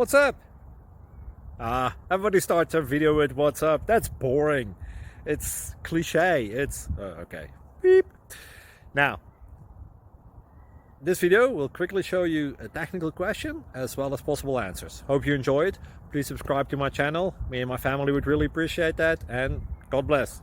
What's up? Everybody starts their video with what's up. That's boring. It's cliche. It's okay. Beep. Now, this video will quickly show you a technical question as well as possible answers. Hope you enjoy it. Please subscribe to my channel. Me and my family would really appreciate that, and God bless.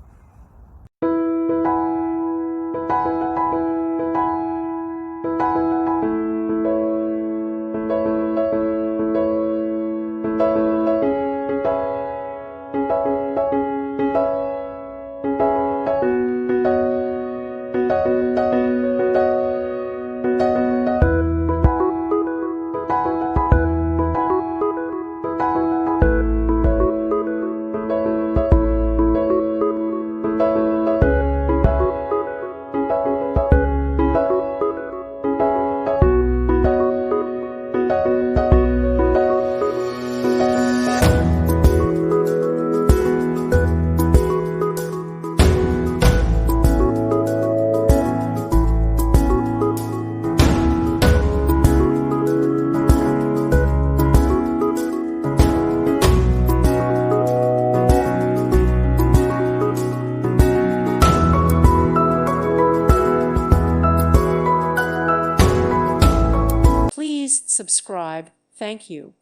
Please subscribe. Thank you.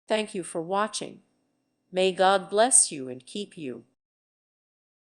Thank you for watching. May God bless you and keep you.